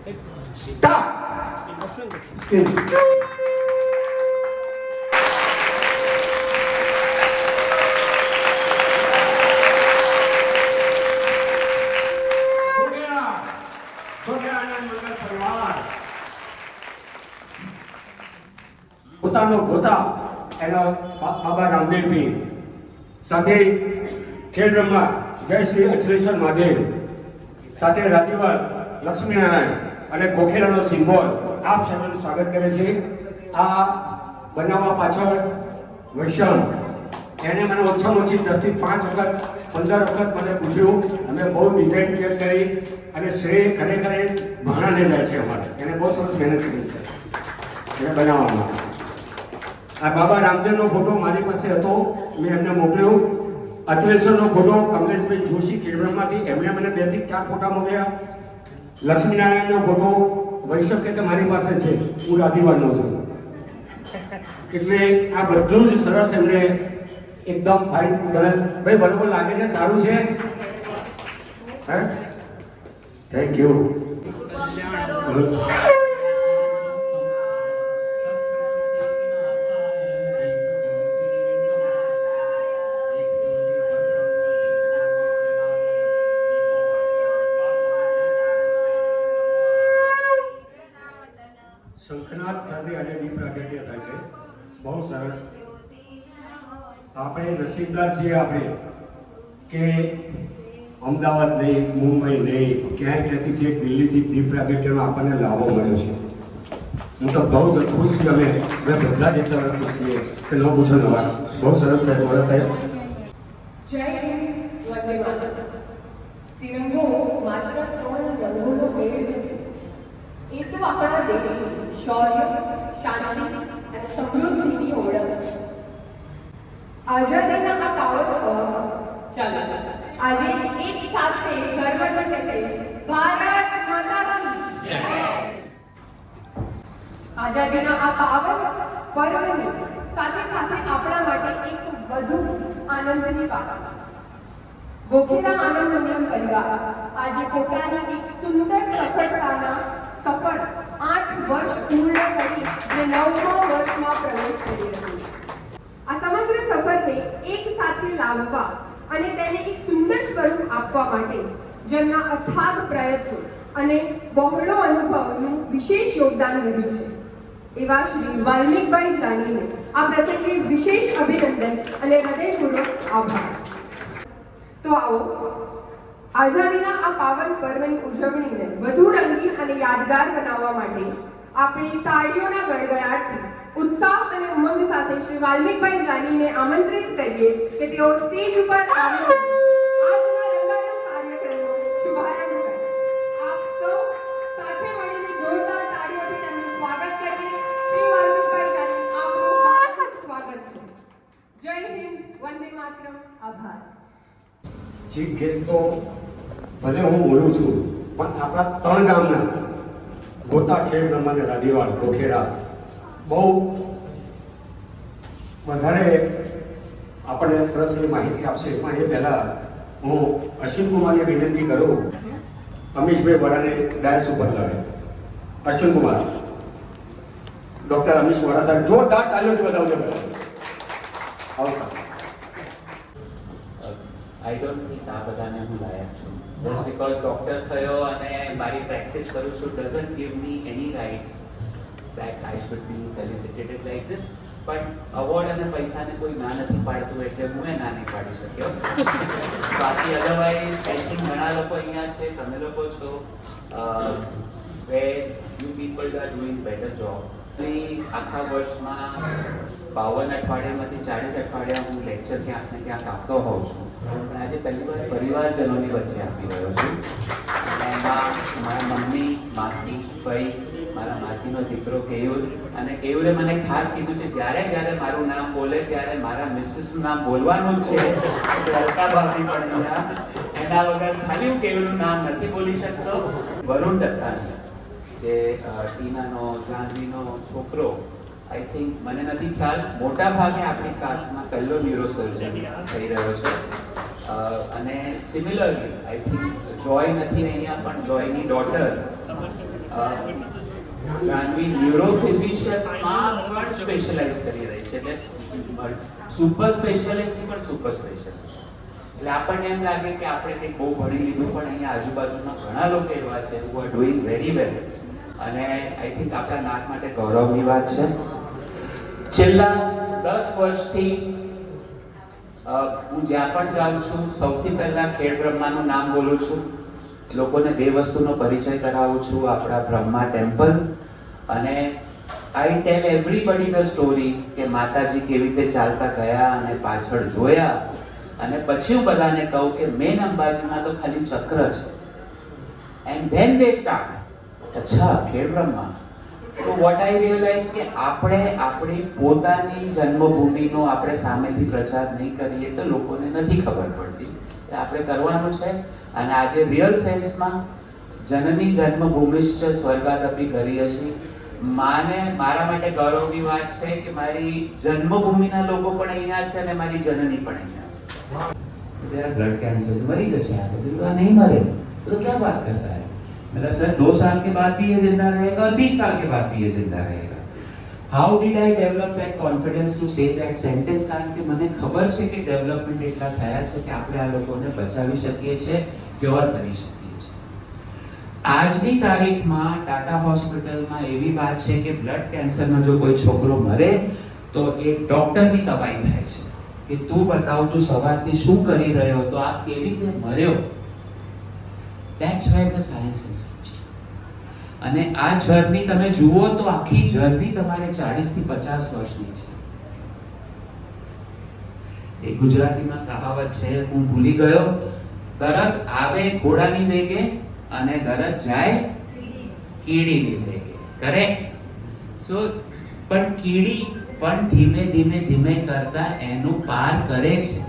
Stop! પોતાનો પોતા એના બાબા રામદેવજી સાથે ખેલ રમવા જય શ્રી અચલેશ્વર મહાદેવ સાથે રાજીવર લક્ષ્મીનારાયણ અને કોખેરાનો સિમ્બોલ આપ સૌનું સ્વાગત કરે છે. આ બનાવવા પાછળ વૈષ્ણવ એને મને ઓછામાં ઓછી 10 થી 5 વખત 15 વખત મને પૂછ્યું. અમે બહુ ડિઝાઇન કરી અને શ્રેય ખરેખર ભાણાને જાય છે. અમારે એને બહુ સરસ મહેનત કરી છે એને બનાવવામાં. આ બાબા રામદેવનો ફોટો મારી પાસે હતો, મેં એમને મોકલ્યો. અચલેશ્વરનો ફોટો કમલેશભાઈ જોશી ખેડબ્રહ્માથી, એમણે મને 2 થી 4 ફોટા મોકલ્યા. લક્ષ્મીનારાયણનો ફોટો વૈષ્ણવ કે મારી પાસે છે, હું રાધીવાડનો છું. એટલે આ બધું જ સરસ એમને એકદમ ફાઇન. ભાઈ બરોબર લાગે છે? સારું છે? હા, થેન્ક યુ. શંખનાથ સાથે આજે દીપ પ્રાગટ્ય થાય છે. બહુ સરસ. આપણે નસીબદાર છીએ આપણે કે અમદાવાદ નહીં, મુંબઈ નહીં, ક્યાંય ક્યાંથી છે દિલ્હીથી દીપ પ્રાગટ્યનો આપણને લાભો મળ્યો છે. હું તો બહુ જ ખુશ છું. અમે બધા જ એટલા ખુશ છીએ કે ન પૂછો નવા. બહુ સરસ સાહેબ. બોલો સાહેબ. જય હિન્દ, વંદે માતરમ. તિરંગો માત્ર 3 રંગોનો મેળ નથી. એ તો આપણા દેશની શૌર્ય, શાંતિ અને સમૃદ્ધિની ઓળખ. આઝાદીના આ પાવન હવામાં ચાલો આજે એક સાથે ગર્વથી કહીએ ભારત માતા કી જય. આઝાદીના આ પાવન પર્વની સાથે સાથે આપણા માટે એક વધુ આનંદની વાત છે. ગોખેરા આનંદનિયમ પરિવાર આજે પોતાની એક સુંદર સફળતાના સફળ 8 વર્ષ પૂર્ણ કરી જે 9મા વર્ષમાં પ્રવેશ કરી રહ્યું છે. આ સમગ્ર સફરને એક સાથે લાવવા અને તેને એક સુંદર સ્વરૂપ આપવા માટે જેમના અથાગ પ્રયત્નો અને બહોળો અનુભવનું વિશેષ યોગદાન રહ્યું છે એવા શ્રી વાલ્મીકભાઈ જાનીને આ પ્રસંગે વિશેષ અભિનંદન અને હૃદયપૂર્વક આભાર. તો આવો આઝાદીના આ પાવન પર્વની ઉજવણીને વધુ રંગીન અને યાદગાર બનાવવા માટે આપણી તાળીઓના ગડગડાટથી ઉત્સાહ અને ઉમંગ સાથે શ્રી વાલ્મીકભાઈ જાનીને આમંત્રિત કરીએ કે તેઓ સ્ટેજ ઉપર આવી આજના રંગારંગ કાર્યક્રમનો શુભારંભ કરે. આપ સૌ સાથે મળીને જોરદાર તાળીઓથી તેમનું સ્વાગત કરીએ. શ્રી વાલ્મીકભાઈ જાની, આપનું હાર્દિક સ્વાગત છે. જય હિન્દ, વંદે માતરમ. આભાર. ચીફ ગેસ્ટ તો ભલે હું બોલું છું, પણ આપણા 3 ગામના ગોતા, ખેડબ્રહ્મા અને રાધીવાડ, કોખેરા બહુ વધારે આપણને સરસ એવી માહિતી આપશે. પણ એ પહેલાં હું અશ્વિનકુમારને વિનંતી કરું, અમીશભાઈ વડાને ડાયસ ઉપર લાવે. અશ્વિનકુમાર, ડૉક્ટર અમીશ વડા સાહેબ, જોરદાર તાલીઓથી બતાવજો. આવતા આઈ ડોન્ટ થિંક આ બધાને હું લાયક છું. જસ્ટ બીકોઝ ડૉક્ટર થયો અને મારી પ્રેક્ટિસ કરું છું doesn't give me any rights that I should be felicitated like this. પણ અવોર્ડ અને પૈસાને કોઈ ના નથી પાડતું એટલે હું એ ના નહીં પાડી શક્યો. બાકી અધરવાઇઝ આઈ થિંક ઘણા લોકો અહીંયા છે, તમે લોકો છો, where you people are doing better job. આખા વર્ષમાં 52 અઠવાડિયામાંથી 40 અઠવાડિયા હું લેક્ચર ક્યાંક ને ક્યાંક આપતો હોઉં છું, પણ આજે પહેલી વાર પરિવારજનોની વચ્ચે આપી રહ્યો છું. અને એમાં મારા મમ્મી, માસી, ભાઈ, મારા માસીનો દીકરો કેયુર, અને કેયુરે મને ખાસ કીધું છે જ્યારે જ્યારે મારું નામ બોલે ત્યારે મારા મિસિસનું નામ બોલવાનું જ છે. હલકા ભાવથી પણ એના વગર ખાલી હું કેયુરનું નામ નથી બોલી શકતો. વરુણ દત્તા જે ટીનાનો, જાહ્નવીનો છોકરો, આઈ થિંક, મને નથી ખ્યાલ, મોટા ભાગે આપણી કાસ્ટમાં પહેલો ન્યુરોસર્જન થઈ રહ્યો છે. અને સિમિલરલી આઈ થિંક જોય નથી અહીંયા, પણ જોયની ડોટર જાનવી ન્યુરોફિઝિશિયનમાં પણ સ્પેશિયલાઇઝ કરી રહી છે, એટલે સુપર સ્પેશિયલિસ્ટ પણ સુપર સ્પેશિયલિસ્ટ. એટલે આપણને એમ લાગે કે આપણે કંઈક બહુ ભણી લીધું, પણ અહીંયા આજુબાજુમાં ઘણા લોકો એવા છે who are doing very well. અને આઈ થિંક આપણા નાથ માટે ગૌરવની વાત છે. છેલ્લા 10 વર્ષથી હું જ્યાં પણ જાઉં છું સૌથી પહેલા ખેડ બ્રહ્માનું નામ બોલું છું, લોકોને બે વસ્તુનો પરિચય કરાવું છું, આપણા બ્રહ્મા ટેમ્પલ અને આઈ ટેલ એવરીબડી ધ સ્ટોરી કે માતાજી કેવી રીતે ચાલતા ગયા અને પાછળ જોયા અને પછી હું બધાને કહું કે મેન અંબાજીમાં તો ખાલી ચક્ર છે. એન્ડ ધેન દે સ્ટાર્ટ, અચ્છા ખેડ બ્રહ્મા. તો વોટ આઈ રિયલાઇઝ કે આપણે આપણી પોતાની જન્મભૂમિનો આપણે સામેથી પ્રચાર નહીં કરીએ તો લોકોને નથી ખબર પડતી. આપણે કરવાનું છે. અને આજે રિયલ સેન્સમાં જનની જન્મભૂમિશ્ચ સ્વર્ગાદપી ગરીયસી, માને મારા માટે ગૌરવની વાત છે કે મારી જન્મભૂમિના લોકો પણ અહીંયા છે અને મારી જનની પણ અહીંયા છે. બ્લડ कैंसर मरी जैसे आप तो नहीं मरे तो क्या बात करता है. मतलब सर 2 साल के बाद भी ये जिंदा रहेगा और 20 साल के बाद भी ये जिंदा रहेगा. How did I develop that confidence to say that sentence? કારણ કે મને ખબર છે કે ડેવલપમેન્ટ એટલા થયા છે કે આપણે આ લોકોને બચાવી શકીએ છીએ, ક્યોર કરી શકીએ છીએ. આજની તારીખમાં ટાટા હોસ્પિટલમાં એવી વાત છે કે બ્લડ કેન્સરમાં જો કોઈ છોકરો મરે તો એ ડોક્ટરની તબાઈ થાય છે કે તું બતાવ, તું સવારથી શું કરી રહ્યો હતો, આ કેવી રીતે મર્યો. That's where the science is. અને આ જર્ની તમે જુઓ તો આખી જર્ની તમારે 40 થી 50 વર્ષની છે. એક ગુજરાતીમાં કહાવત છે, હું ભૂલી ગયો, તરત આવે ઘોડાની વેગે અને તરત જાય કીડીની વેગે. કરેક્ટ? સો પણ કીડી પણ ધીમે ધીમે ધીમે કરતા એનું પાર કરે છે.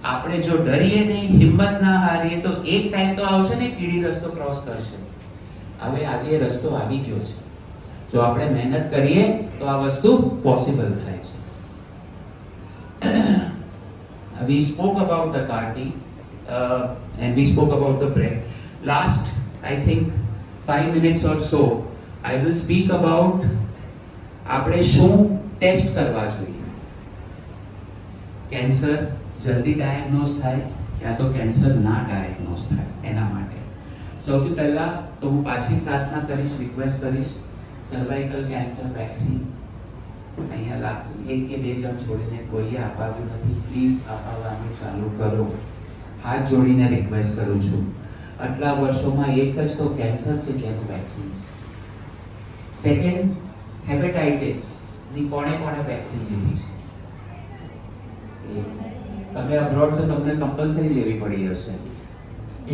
આપણે જો ડરીએ નહીં, હિંમત ના હારીએ તો એક ટાઈમ તો આવશે ને કીડી રસ્તો ક્રોસ કરશે. હવે આજે એ રસ્તો આવી ગયો છે. જો આપણે મહેનત કરીએ તો આ વસ્તુ પોસિબલ થાય છે. We spoke about the CAR-T and we spoke about the bread. Last, I think 5 minutes or so, I will speak about આપણે શું ટેસ્ટ કરવા જોઈએ. કેન્સર જલ્દી ડાયગ્નોઝ થાય યા તો કેન્સર ના ડાયગ્નોઝ થાય એના માટે સૌથી પહેલા તો હું પાછી પ્રાર્થના કરીશ, રિક્વેસ્ટ કરીશ, સર્વાઇકલ કેન્સર વેક્સિન અહીંયા 1 કે 2 જણ છોડીને કોઈએ અપાવ્યું નથી. પ્લીઝ અપાવવાનું ચાલુ કરો. હાથ જોડીને રિક્વેસ્ટ કરું છું. આટલા વર્ષોમાં એક જ તો કેન્સર છે જેનું વેક્સિન છે. સેકન્ડ, હેપેટાઇટિસ ની કોણે વેક્સિન લીધી છે? તમે અબ્રોડ છો, તમને કમ્પલસરી લેવી પડી હશે.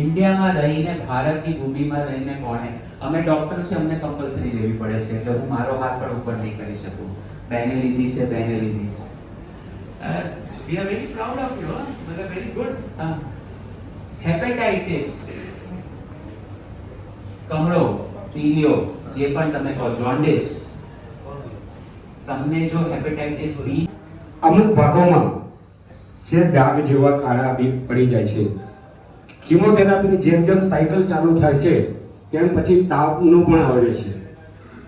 ઇન્ડિયામાં રહીને, ભારતની ભૂમિમાં રહીને કોણે? અમે ડોક્ટર છે, અમને કમ્પલસરી લેવી પડે છે, એટલે હું મારો હાથ પણ ઉપર નહીં કરી શકું. બેને લીધી છે. We are very proud of you. મતલબ very good. હેપેટાઇટિસ, કમળો, પીલિયો, જે પણ તમે કહો, જોન્ડિસ, તમને જો હેપેટાઇટિસ બી અમુક ભાગોમાં જે ડાઘ જેવા કાળા પડી જાય છે. કિમોથેરાપીની જેમ જેમ સાયકલ ચાલુ થાય છે તેમ પછી તાવનું પણ આવે છે.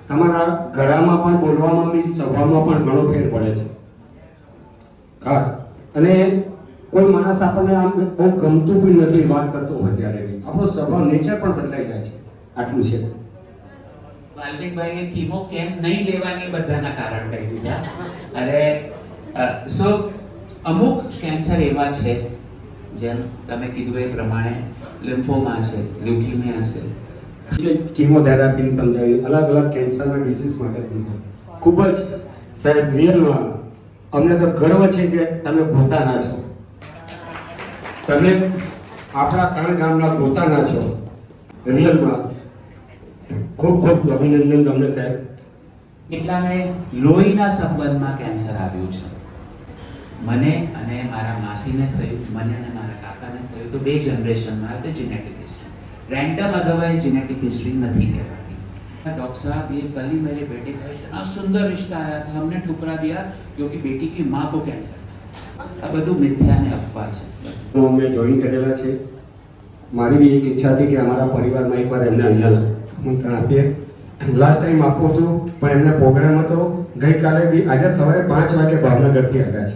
તમારા ગળામાં પણ, બોલવામાં બી, સ્વભાવમાં પણ ઘણો ફેર પડે છે ખાસ. અને કોઈ માણસ આપણને આમ બહુ ગમતું બી નથી વાત કરતો હોય ત્યારે બી આપણો સ્વભાવ, નેચર પણ બદલાઈ જાય છે. આટલું છે. વાલ્મિકભાઈએ કીમો કેમ નહીં લેવાની બધાના કારણ કહી દીધા. અને સો અમુક કેન્સર એવા છે જેમ તમે કીધું એ પ્રમાણે લિમ્ફોમા છે, લ્યુકીમિયા છે. કિમોથેરાપી સમજાવી, અલગ અલગ કેન્સરના ડિસીઝ માટે સમજાવી. ખૂબ જ સાહેબ રિયલમાં અમને તો ગર્વ છે કે તમે પોતાના છો. તમે આપણા કણ ગામના પોતાના છો. રિયલમાં ખૂબ ખૂબ અભિનંદન તમને સાહેબ. કેટલાને લોહીના સંબંધમાં કેન્સર આવ્યું છે. મને અને મારા માસીને થયું, મને અને મારા કાકાને થયું, તો 2 જનરેશનમાં તે genetic history. Random otherwise genetic history नहीं कहलाती. डॉक्टर साहब ये कल ही मेरे बेटे का इतना सुंदर रिश्ता आया था, हमने ठुकरा दिया क्योंकि बेटी की माँ को कैंसर था. આ બધું મિથ્યા અને અફવા છે. અમે જોઈન કરેલા છે મારી બી એક ઈચ્છા હતી કે અમારા પરિવારમાં એકવાર એમને અહીંયા આમંત્રણ આપીએ. લાસ્ટ ટાઈમ આપવું હતું પણ એમને પ્રોગ્રામ હતો ગઈકાલે બી, આજે સવારે 5 વાગે ભાવનગરથી આવ્યા છે.